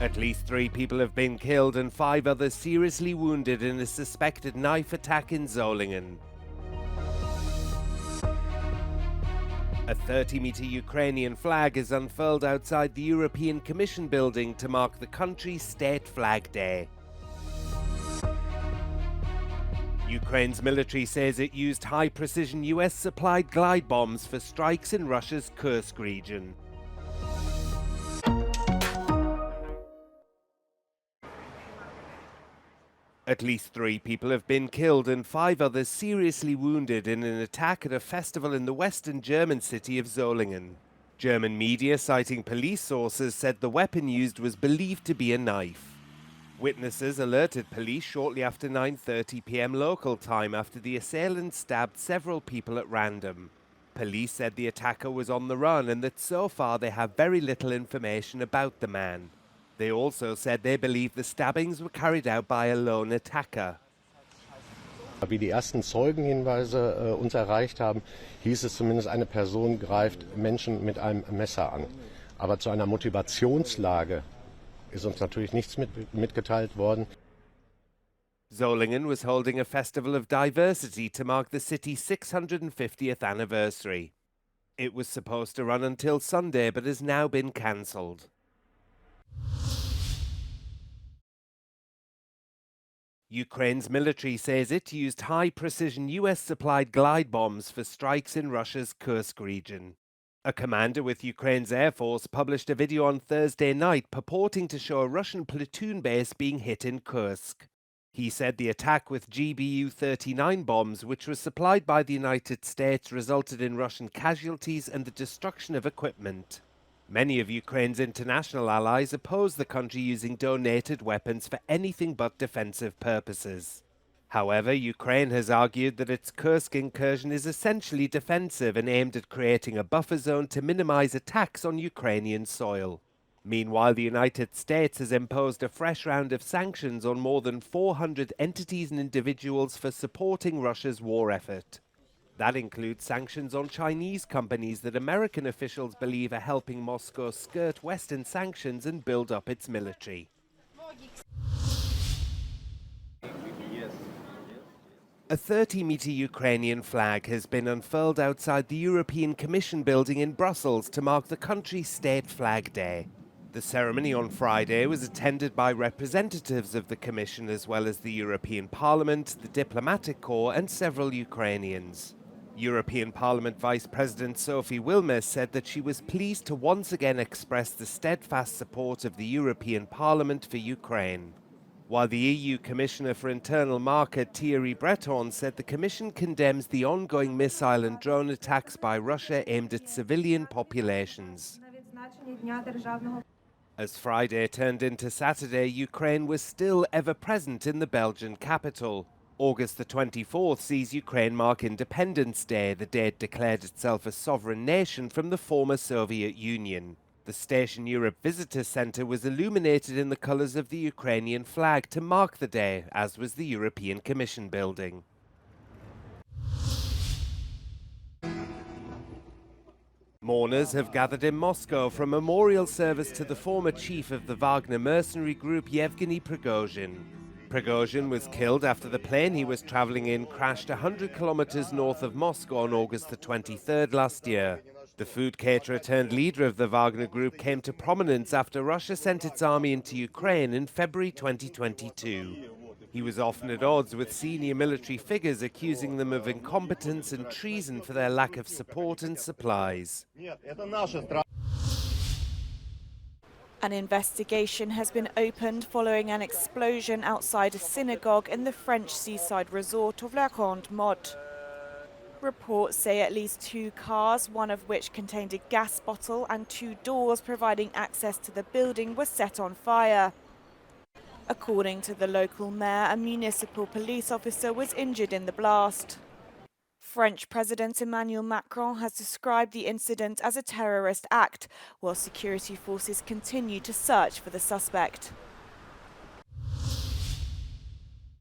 At least 3 people have been killed and 5 others seriously wounded in a suspected knife attack in Solingen. A 30-meter Ukrainian flag is unfurled outside the European Commission building to mark the country's State Flag Day. Ukraine's military says it used high-precision US-supplied glide bombs for strikes in Russia's Kursk region. At least 3 people have been killed and 5 others seriously wounded in an attack at a festival in the western German city of Solingen. German media, citing police sources, said the weapon used was believed to be a knife. Witnesses alerted police shortly after 9:30 p.m. local time after the assailant stabbed several people at random. Police said the attacker was on the run and that so far they have very little information about the man. They also said they believe the stabbings were carried out by a lone attacker. Wie die ersten Zeugenhinweise uns erreicht haben, hieß es zumindest, eine Person greift Menschen mit einem Messer an. Aber zu einer Motivationslage ist uns natürlich nichts mitgeteilt worden. Solingen was holding a festival of diversity to mark the city's 650th anniversary. It was supposed to run until Sunday but has now been cancelled. Ukraine's military says it used high-precision US-supplied glide bombs for strikes in Russia's Kursk region. A commander with Ukraine's Air Force published a video on Thursday night purporting to show a Russian platoon base being hit in Kursk. He said the attack with GBU-39 bombs, which was supplied by the United States, resulted in Russian casualties and the destruction of equipment. Many of Ukraine's international allies oppose the country using donated weapons for anything but defensive purposes. However, Ukraine has argued that its Kursk incursion is essentially defensive and aimed at creating a buffer zone to minimize attacks on Ukrainian soil. Meanwhile, the United States has imposed a fresh round of sanctions on more than 400 entities and individuals for supporting Russia's war effort. That includes sanctions on Chinese companies that American officials believe are helping Moscow skirt Western sanctions and build up its military. A 30-meter Ukrainian flag has been unfurled outside the European Commission building in Brussels to mark the country's State Flag Day. The ceremony on Friday was attended by representatives of the Commission as well as the European Parliament, the Diplomatic Corps and several Ukrainians. European Parliament Vice President Sophie Wilmès said that she was pleased to once again express the steadfast support of the European Parliament for Ukraine. While the EU Commissioner for Internal Market Thierry Breton said the Commission condemns the ongoing missile and drone attacks by Russia aimed at civilian populations. As Friday turned into Saturday, Ukraine was still ever present in the Belgian capital. August the 24th sees Ukraine mark Independence Day, the day it declared itself a sovereign nation from the former Soviet Union. The Station Europe Visitor Centre was illuminated in the colours of the Ukrainian flag to mark the day, as was the European Commission building. Mourners have gathered in Moscow for a memorial service to the former chief of the Wagner mercenary group, Yevgeny Prigozhin. Prigozhin was killed after the plane he was travelling in crashed 100 kilometers north of Moscow on August the 23rd last year. The food caterer turned leader of the Wagner group came to prominence after Russia sent its army into Ukraine in February 2022. He was often at odds with senior military figures, accusing them of incompetence and treason for their lack of support and supplies. An investigation has been opened following an explosion outside a synagogue in the French seaside resort of La Grande-Motte. Reports say at least 2 cars, one of which contained a gas bottle, and 2 doors providing access to the building were set on fire. According to the local mayor, a municipal police officer was injured in the blast. French President Emmanuel Macron has described the incident as a terrorist act, while security forces continue to search for the suspect.